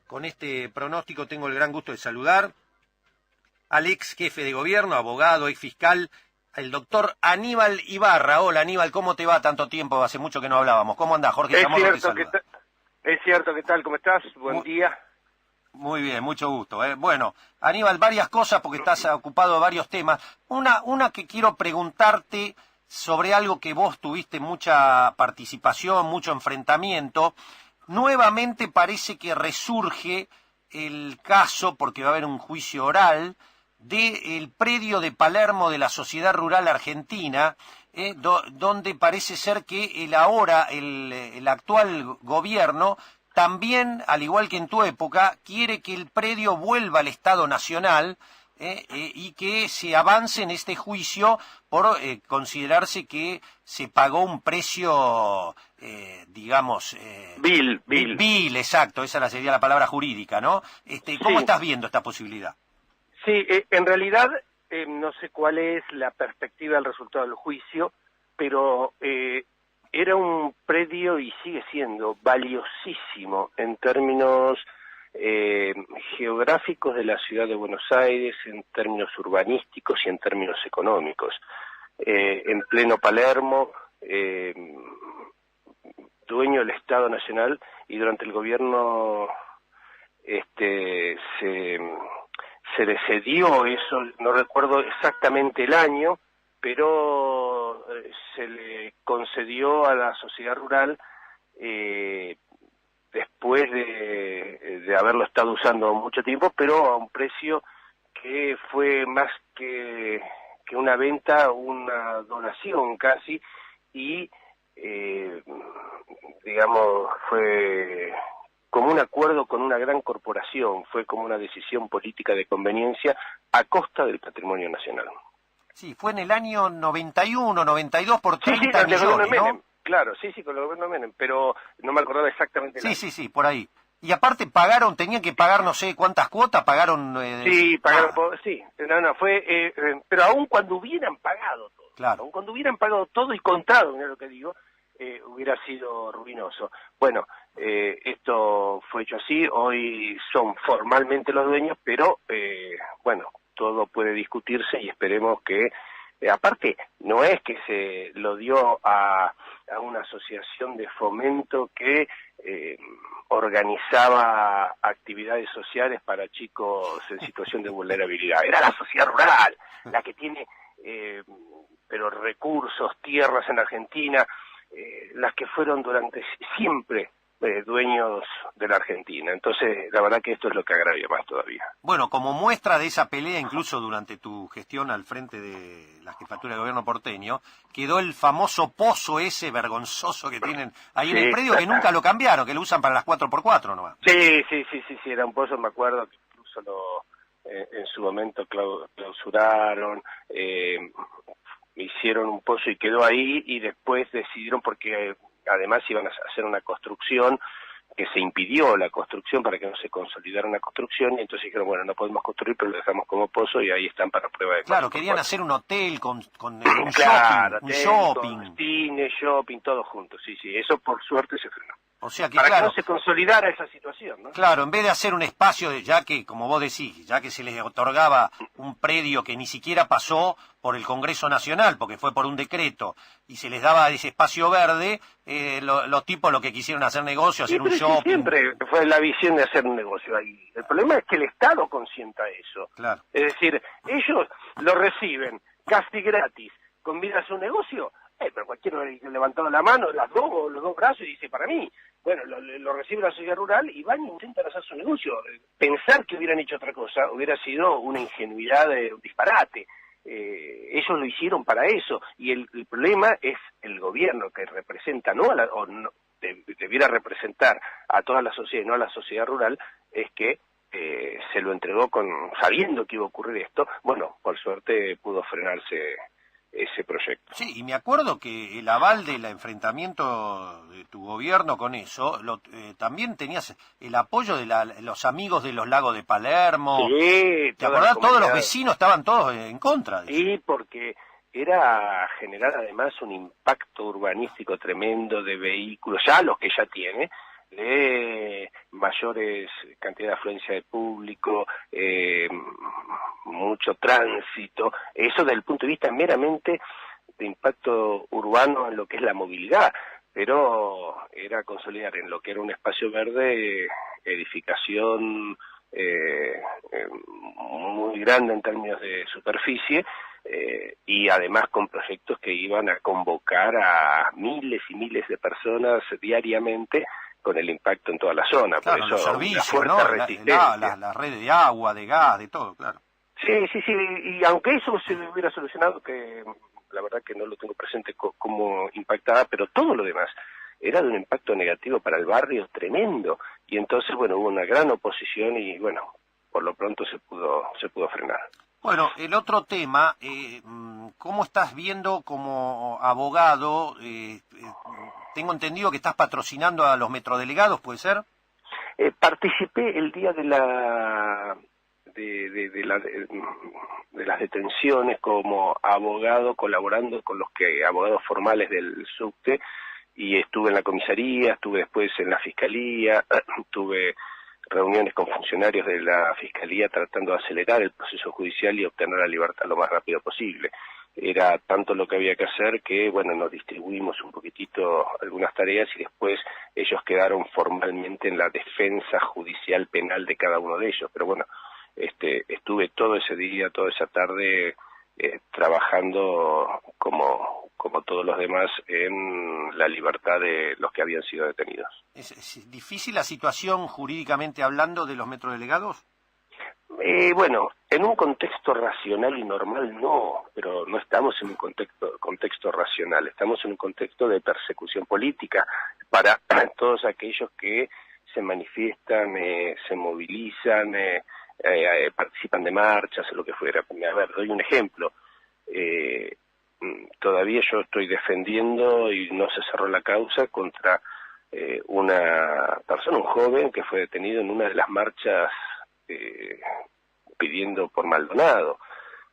Con este pronóstico tengo el gran gusto de saludar al ex jefe de gobierno, abogado, ex fiscal, el doctor Aníbal Ibarra. Hola Aníbal, ¿cómo te va? Tanto tiempo, hace mucho que no hablábamos. ¿Cómo andás? Jorge Chamorro te saluda. Es cierto, ¿qué tal? ¿Cómo estás? Buen día. Muy bien, mucho gusto. Bueno, Aníbal, varias cosas porque estás ocupado de varios temas. Una que quiero preguntarte sobre algo que vos tuviste mucha participación, mucho enfrentamiento. Nuevamente parece que resurge el caso, porque va a haber un juicio oral, del predio de Palermo de la Sociedad Rural Argentina, donde parece ser que el actual gobierno también, al igual que en tu época, quiere que el predio vuelva al Estado Nacional y que se avance en este juicio por considerarse que se pagó un precio, digamos... Vil, exacto, esa sería la palabra jurídica, ¿no? ¿Cómo Sí. estás viendo esta posibilidad? Sí, en realidad no sé cuál es la perspectiva del resultado del juicio, pero era un predio y sigue siendo valiosísimo en términos geográficos de la ciudad de Buenos Aires, en términos urbanísticos y en términos económicos. En pleno Palermo, dueño del Estado Nacional, y durante el gobierno se le cedió eso, no recuerdo exactamente el año, pero se le concedió a la sociedad rural después de haberlo estado usando mucho tiempo, pero a un precio que fue más que una venta, una donación casi, y digamos, fue como un acuerdo con una gran corporación, fue como una decisión política de conveniencia a costa del patrimonio nacional. Sí, fue en el año 91, 92 por 30 Sí, millones, Menem, ¿no? claro, sí, con el gobierno de Menem, pero no me acordaba exactamente el año. Sí, por ahí. Y aparte tenían que pagar no sé cuántas cuotas, pagaron... Sí, pagaron, sí, fue, pero aún cuando hubieran pagado todo, Claro. aún cuando hubieran pagado todo y contado, mira lo que digo, hubiera sido ruinoso. Bueno, esto fue hecho así, hoy son formalmente los dueños, pero bueno, todo puede discutirse y esperemos que, aparte, no es que se lo dio a una asociación de fomento que organizaba actividades sociales para chicos en situación de vulnerabilidad. Era la sociedad rural, la que tiene pero recursos, tierras en Argentina, las que fueron durante siempre dueños de la Argentina. Entonces, la verdad que esto es lo que agravia más todavía. Bueno, como muestra de esa pelea, incluso durante tu gestión al frente de la jefatura de gobierno porteño, quedó el famoso pozo ese vergonzoso que tienen ahí en el predio, que nunca lo cambiaron, que lo usan para las 4x4 nomás. Sí, era un pozo, me acuerdo que incluso en su momento clausuraron, hicieron un pozo y quedó ahí, y después decidieron, porque además iban a hacer una construcción, que se impidió la construcción para que no se consolidara una construcción, y entonces dijeron, bueno, no podemos construir, pero lo dejamos como pozo, y ahí están para prueba de... Claro, querían hacer un hotel con un claro, shopping. Cine, shopping, todo junto, sí, eso por suerte se frenó. O sea que, para claro, que no se consolidara esa situación, ¿no? Claro, en vez de hacer un espacio, ya que, como vos decís, ya que se les otorgaba un predio que ni siquiera pasó por el Congreso Nacional, porque fue por un decreto, y se les daba ese espacio verde, los tipos lo que quisieron hacer negocio, hacer un shopping. Siempre fue la visión de hacer un negocio ahí. El problema es que el Estado consienta eso. Claro. Es decir, ellos lo reciben casi gratis, convida a su negocio, pero cualquiera levantado la mano, los dos brazos, y dice, para mí, bueno, lo recibe la sociedad rural y van e intentan hacer su negocio. Pensar que hubieran hecho otra cosa hubiera sido una ingenuidad, un disparate. Ellos lo hicieron para eso, y el problema es el gobierno, que representa, debiera representar a toda la sociedad y no a la sociedad rural, es que se lo entregó sabiendo que iba a ocurrir esto. Bueno, por suerte pudo frenarse ese proyecto. Sí, y me acuerdo que el aval del enfrentamiento de tu gobierno con eso, también tenías el apoyo de los amigos de los lagos de Palermo. Sí, ¿Te acordás? Todos los vecinos estaban todos en contra de eso. Sí, porque era generar además un impacto urbanístico tremendo de vehículos, ya los que ya tiene, de mayores cantidad de afluencia de público, mucho tránsito, eso desde el punto de vista meramente de impacto urbano en lo que es la movilidad, pero era consolidar en lo que era un espacio verde, edificación muy grande en términos de superficie, y además con proyectos que iban a convocar a miles y miles de personas diariamente con el impacto en toda la zona. Claro, Por eso los servicios, una ¿no? fuerte resistencia. La red de agua, de gas, de todo, claro. Sí, sí, sí, y aunque eso se hubiera solucionado, que la verdad que no lo tengo presente cómo impactaba, pero todo lo demás era de un impacto negativo para el barrio tremendo, y entonces, bueno, hubo una gran oposición y, bueno, por lo pronto se pudo frenar. Bueno, el otro tema, ¿cómo estás viendo como abogado? Tengo entendido que estás patrocinando a los metrodelegados, ¿puede ser? Participé el día de las detenciones como abogado, colaborando con los abogados formales del subte, y estuve en la comisaría, estuve después en la fiscalía, tuve reuniones con funcionarios de la fiscalía tratando de acelerar el proceso judicial y obtener la libertad lo más rápido posible. Era tanto lo que había que hacer que, bueno, nos distribuimos un poquitito algunas tareas y después ellos quedaron formalmente en la defensa judicial penal de cada uno de ellos. Pero bueno, estuve todo ese día, toda esa tarde, trabajando como todos los demás en la libertad de los que habían sido detenidos. ¿Es difícil la situación jurídicamente hablando de los metrodelegados? Bueno, en un contexto racional y normal no, pero no estamos en un contexto racional, estamos en un contexto de persecución política para todos aquellos que se manifiestan, se movilizan, participan de marchas o lo que fuera. A ver, doy un ejemplo. Todavía yo estoy defendiendo y no se cerró la causa contra una persona, un joven que fue detenido en una de las marchas pidiendo por Maldonado.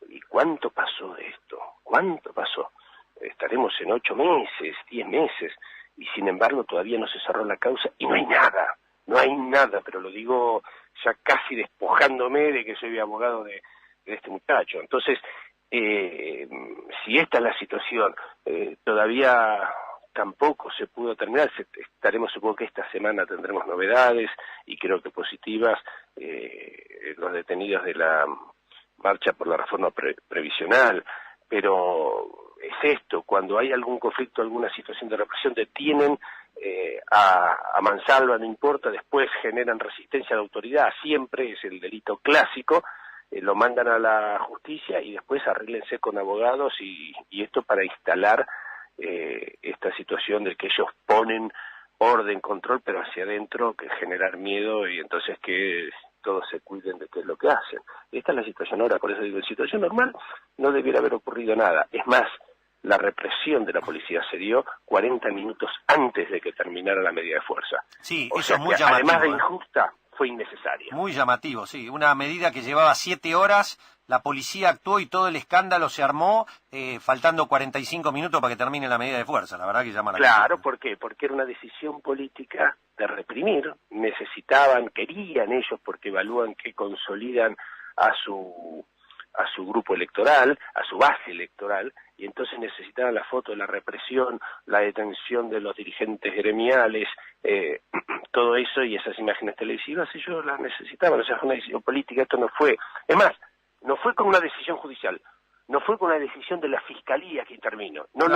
¿Y cuánto pasó de esto? ¿Cuánto pasó? Estaremos en 8 meses, 10 meses, y sin embargo todavía no se cerró la causa y no hay nada, pero lo digo ya casi despojándome de que soy abogado de este muchacho. Entonces, si esta es la situación, todavía tampoco se pudo terminar, supongo que esta semana tendremos novedades, y creo que positivas, los detenidos de la marcha por la reforma previsional, pero es esto, cuando hay algún conflicto, alguna situación de represión, detienen a mansalva, no importa, después generan resistencia de autoridad, siempre es el delito clásico, lo mandan a la justicia y después arréglense con abogados y esto para instalar esta situación de que ellos ponen orden, control, pero hacia adentro, que generar miedo y entonces que todos se cuiden de qué es lo que hacen. Esta es la situación ahora, por eso digo, en situación normal no debiera haber ocurrido nada. Es más, la represión de la policía se dio 40 minutos antes de que terminara la medida de fuerza. Sí, o eso sea es muy que, llamativo. además de injusta, fue innecesaria. Muy llamativo, sí. Una medida que llevaba 7 horas, la policía actuó y todo el escándalo se armó, faltando 45 minutos para que termine la medida de fuerza. La verdad que llama la atención. Claro, ¿por qué? Porque era una decisión política de reprimir. Querían ellos, porque evalúan que consolidan a su grupo electoral, a su base electoral, y entonces necesitaban la foto de la represión, la detención de los dirigentes gremiales, todo eso y esas imágenes televisivas, ellos las necesitaban. O sea, fue una decisión política, esto no fue. Es más, no fue con una decisión judicial, no fue con una decisión de la fiscalía que intervino. No.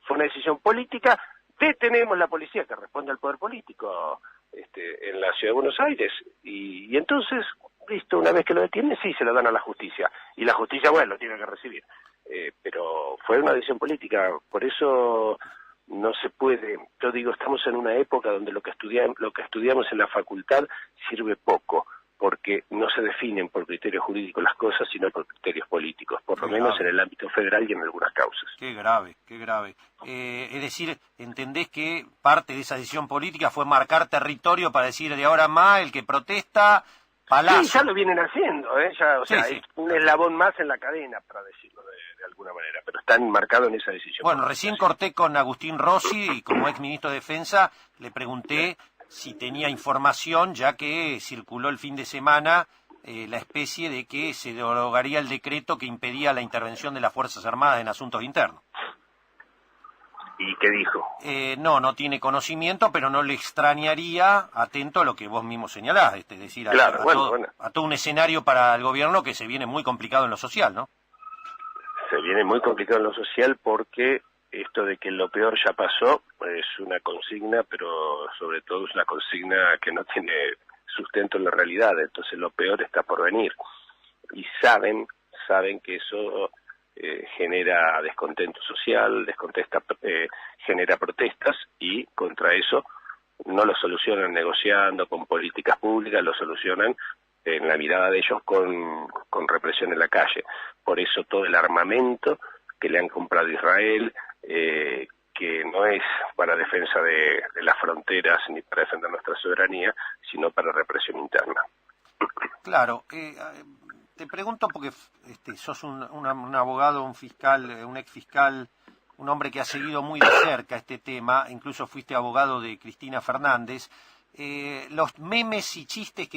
Fue una decisión política. Detenemos la policía que responde al poder político en la ciudad de Buenos Aires. Y entonces, listo, una vez que lo detienen, sí, se lo dan a la justicia. Y la justicia, bueno, lo tiene que recibir. Pero fue una decisión política. Por eso no se puede. Yo digo, estamos en una época donde lo que estudiamos en la facultad sirve poco, porque no se definen por criterios jurídicos las cosas, sino por criterios políticos, por lo menos en el ámbito federal y en algunas causas. Qué grave, qué grave. Es decir, ¿entendés que parte de esa decisión política fue marcar territorio para decir de ahora más el que protesta, palazo? Sí, ya lo vienen haciendo, ya, o sea, sí. Es un eslabón más en la cadena, para decirlo de alguna manera, pero están marcados en esa decisión. Bueno, recién corté con Agustín Rossi y como ex ministro de Defensa le pregunté si tenía información, ya que circuló el fin de semana la especie de que se derogaría el decreto que impedía la intervención de las Fuerzas Armadas en asuntos internos. ¿Y qué dijo? No tiene conocimiento, pero no le extrañaría, atento a lo que vos mismo señalás, es decir, Claro, a todo un escenario para el gobierno que se viene muy complicado en lo social, ¿no? Se viene muy complicado en lo social porque esto de que lo peor ya pasó es una consigna, pero sobre todo es una consigna que no tiene sustento en la realidad, entonces lo peor está por venir. Y saben que eso genera descontento social, genera protestas, y contra eso no lo solucionan negociando con políticas públicas, lo solucionan en la mirada de ellos con represión en la calle. Por eso todo el armamento que le han comprado a Israel, que no es para defensa de las fronteras ni para defender nuestra soberanía, sino para represión interna. Claro, te pregunto porque sos un abogado, un fiscal, un ex fiscal, un hombre que ha seguido muy de cerca este tema, incluso fuiste abogado de Cristina Fernández. Los memes y chistes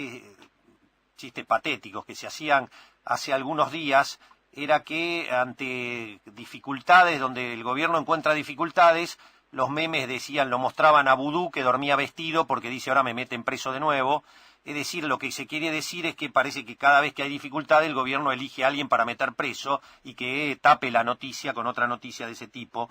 patéticos que se hacían hace algunos días era que ante dificultades, donde el gobierno encuentra dificultades, los memes decían, lo mostraban a Vudú que dormía vestido porque dice ahora me meten preso de nuevo. Es decir, lo que se quiere decir es que parece que cada vez que hay dificultad el gobierno elige a alguien para meter preso y que tape la noticia con otra noticia de ese tipo.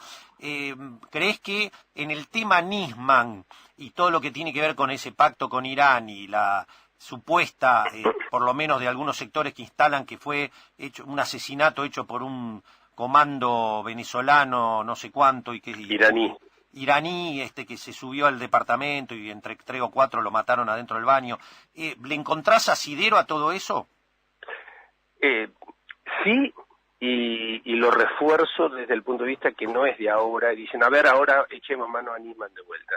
¿Crees que en el tema Nisman y todo lo que tiene que ver con ese pacto con Irán y la supuesta, por lo menos de algunos sectores que instalan que fue hecho un asesinato hecho por un comando venezolano, no sé cuánto, y que iraní que se subió al departamento y entre 3 o 4 lo mataron adentro del baño, ¿le encontrás asidero a todo eso? Sí, y lo refuerzo desde el punto de vista que no es de ahora. Dicen, a ver, ahora echemos mano a Nisman de vuelta.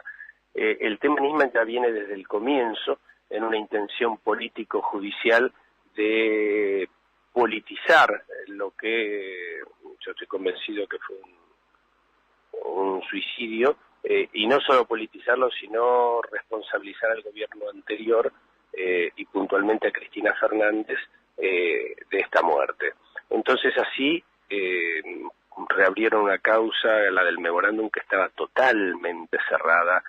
El tema Nisman ya viene desde el comienzo en una intención político-judicial de politizar lo que yo estoy convencido que fue un suicidio, y no solo politizarlo, sino responsabilizar al gobierno anterior y puntualmente a Cristina Fernández de esta muerte. Entonces así reabrieron una causa, la del memorándum, que estaba totalmente cerrada,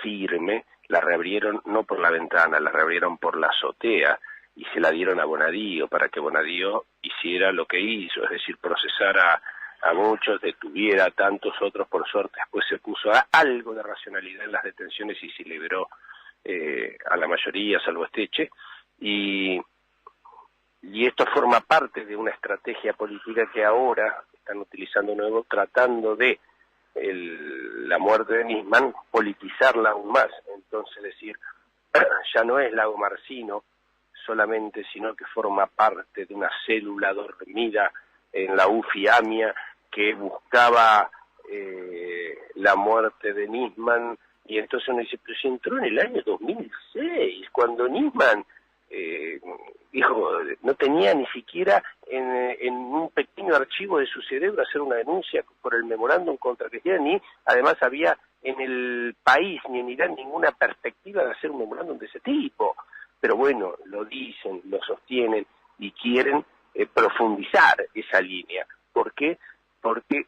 firme. La reabrieron no por la ventana, la reabrieron por la azotea y se la dieron a Bonadío para que Bonadío hiciera lo que hizo, es decir, procesara a muchos, detuviera a tantos otros. Por suerte después se puso algo de racionalidad en las detenciones y se liberó a la mayoría, salvo Esteche, y esto forma parte de una estrategia política que ahora están utilizando de nuevo, tratando de la muerte de Nisman politizarla aún más. Entonces, decir, ya no es Lago Marcino solamente, sino que forma parte de una célula dormida en la UFI-AMIA que buscaba la muerte de Nisman. Y entonces uno dice, pero si entró en el año 2006, cuando Nisman dijo, no tenía ni siquiera en un pequeño archivo de su cerebro hacer una denuncia por el memorándum contra Cristina, ni además había en el país ni en Irán ninguna perspectiva de hacer un memorándum de ese tipo. Pero bueno, lo dicen, lo sostienen y quieren profundizar esa línea. ¿Por qué? Porque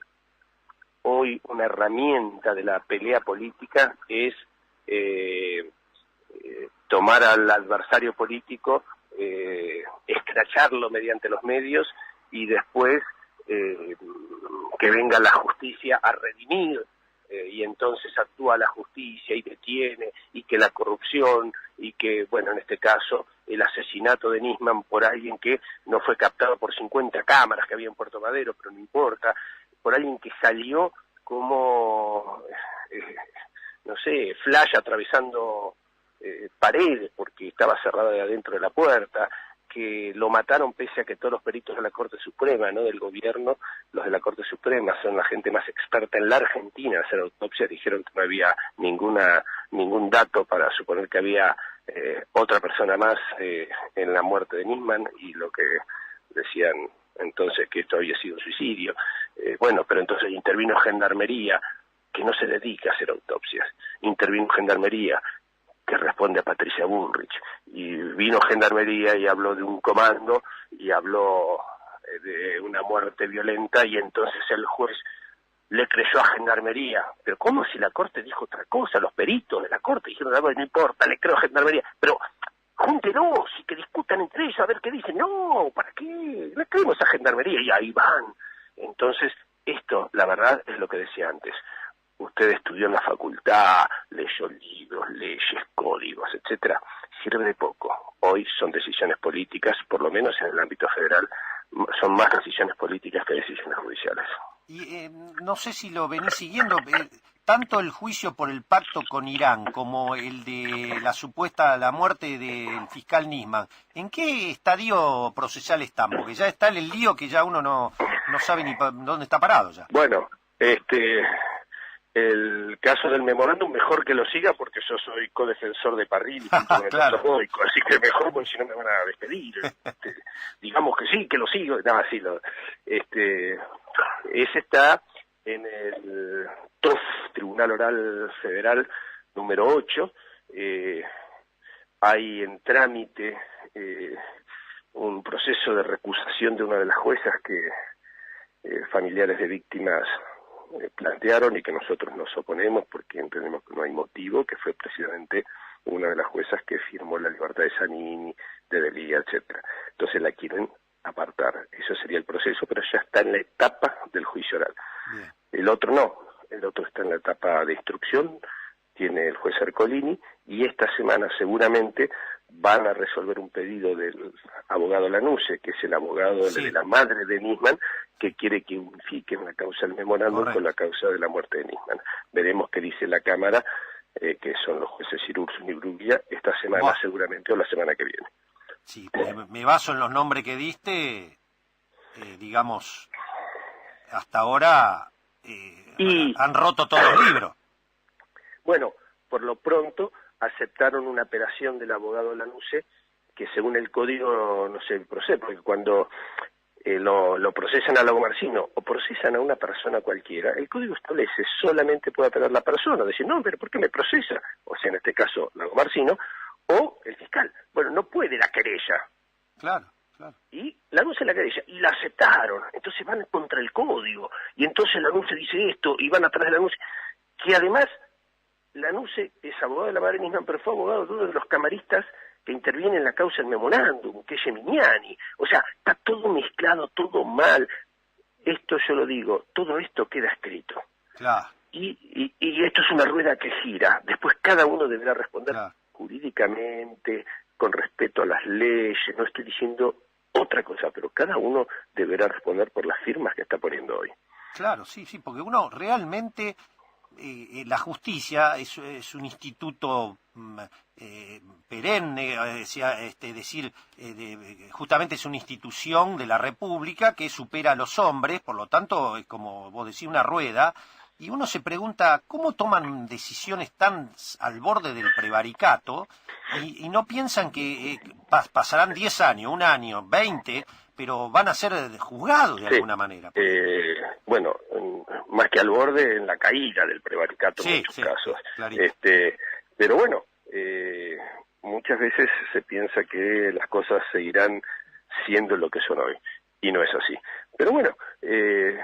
hoy una herramienta de la pelea política es tomar al adversario político, escracharlo mediante los medios y después que venga la justicia a redimir, y entonces actúa la justicia y detiene, y que la corrupción, y que, bueno, en este caso, el asesinato de Nisman por alguien que no fue captado por 50 cámaras que había en Puerto Madero, pero no importa, por alguien que salió como, no sé, flash atravesando paredes porque estaba cerrada de adentro de la puerta, que lo mataron pese a que todos los peritos de la Corte Suprema, no del gobierno, los de la Corte Suprema son la gente más experta en la Argentina en hacer autopsias, dijeron que no había ningún dato para suponer que había otra persona más en la muerte de Nisman, y lo que decían entonces que esto había sido un suicidio. Bueno, pero entonces intervino Gendarmería, que no se dedica a hacer autopsias, intervino Gendarmería, que responde a Patricia Bullrich. Y vino Gendarmería y habló de un comando y habló de una muerte violenta, y entonces el juez le creyó a Gendarmería. Pero ¿cómo si la Corte dijo otra cosa? Los peritos de la Corte dijeron, no importa, le creo a Gendarmería. Pero júntenos y que discutan entre ellos a ver qué dicen. No, ¿para qué? Le creemos a Gendarmería, y ahí van. Entonces, esto, la verdad, es lo que decía antes. Usted estudió en la facultad, leyó libros, leyes, códigos, etcétera. Sirve de poco. Hoy son decisiones políticas, por lo menos en el ámbito federal, son más decisiones políticas que decisiones judiciales. Y no sé si lo venís siguiendo, tanto el juicio por el pacto con Irán como el de la muerte del fiscal Nisman, ¿en qué estadio procesal están? Porque ya está el lío que ya uno no sabe ni dónde está parado ya. Bueno, el caso del memorándum, mejor que lo siga, porque yo soy codefensor de Parrilli y claro. así que mejor, porque si no me van a despedir. Digamos que sí, que lo sigo. No, sí, ese está en el TOF, Tribunal Oral Federal número 8. Hay en trámite un proceso de recusación de una de las juezas que familiares de víctimas plantearon, y que nosotros nos oponemos porque entendemos que no hay motivo, que fue precisamente una de las juezas que firmó la libertad de Zanini, de Delia, etcétera. Entonces la quieren apartar. Eso sería el proceso, pero ya está en la etapa del juicio oral. Bien. El otro no, el otro está en la etapa de instrucción, tiene el juez Ercolini, y esta semana seguramente van a resolver un pedido del abogado Lanuse, que es el abogado de la madre de Nisman, que quiere que unifiquen la causa del memorándum con la causa de la muerte de Nisman. Veremos qué dice la Cámara, que son los jueces Irursun y Bruglia, esta semana seguramente, o la semana que viene. Sí, me baso en los nombres que diste, digamos, hasta ahora han roto todos los libros. Bueno, por lo pronto aceptaron una apelación del abogado Lanuse, que según el código no se procede, porque cuando lo procesan a Lagomarsino o procesan a una persona cualquiera, el código establece solamente puede apelar la persona, decir, no, pero ¿por qué me procesa? O sea, en este caso, Lagomarsino, o el fiscal. Bueno, no puede la querella. Claro, claro. Y Lanuse la querella, y la aceptaron, entonces van contra el código, y entonces Lanuse dice esto, y van atrás de Lanuse, que además Lanuse es abogado de la madre Nisman, pero fue abogado de uno de los camaristas que interviene en la causa del memorándum, que es Geminiani. O sea, está todo mezclado, todo mal. Esto yo lo digo, todo esto queda escrito. Claro. Y esto es una rueda que gira. Después cada uno deberá responder jurídicamente, con respeto a las leyes. No estoy diciendo otra cosa, pero cada uno deberá responder por las firmas que está poniendo hoy. Claro, sí, porque uno realmente... la justicia es un instituto perenne, justamente es una institución de la República que supera a los hombres, por lo tanto, como vos decís, una rueda, y uno se pregunta cómo toman decisiones tan al borde del prevaricato y no piensan que pasarán 10 años, un año, 20, pero van a ser juzgados de alguna manera. Bueno, más que al borde, en la caída del prevaricato en muchos casos. Pero bueno, muchas veces se piensa que las cosas seguirán siendo lo que son hoy, y no es así. Pero bueno,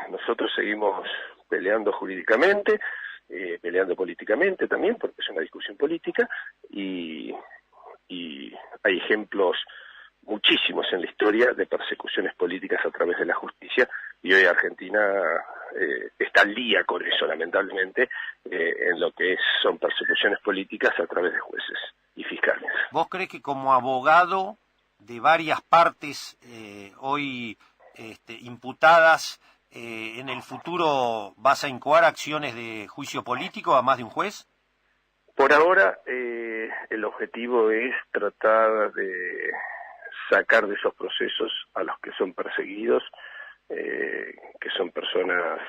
nosotros seguimos peleando jurídicamente, peleando políticamente también, porque es una discusión política, y hay ejemplos muchísimos en la historia de persecuciones políticas a través de la justicia, y hoy Argentina está al día con eso, lamentablemente, en lo que son persecuciones políticas a través de jueces y fiscales. ¿Vos crees que como abogado de varias partes hoy imputadas, en el futuro vas a incoar acciones de juicio político a más de un juez? Por ahora, el objetivo es tratar de sacar de esos procesos a los que son perseguidos, que son personas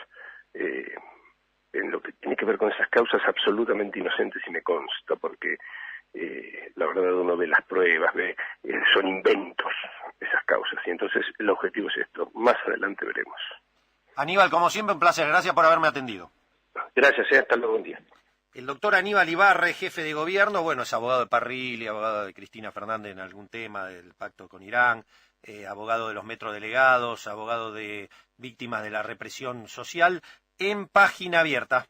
en lo que tiene que ver con esas causas absolutamente inocentes, y me consta, porque la verdad uno ve las pruebas, son inventos esas causas, y entonces el objetivo es esto. Más adelante veremos. Aníbal, como siempre, un placer. Gracias por haberme atendido. Gracias, hasta luego, buen día. El doctor Aníbal Ibarre, jefe de gobierno, bueno, es abogado de Parrilli, abogado de Cristina Fernández en algún tema del pacto con Irán, abogado de los metrodelegados, abogado de víctimas de la represión social, en Página Abierta.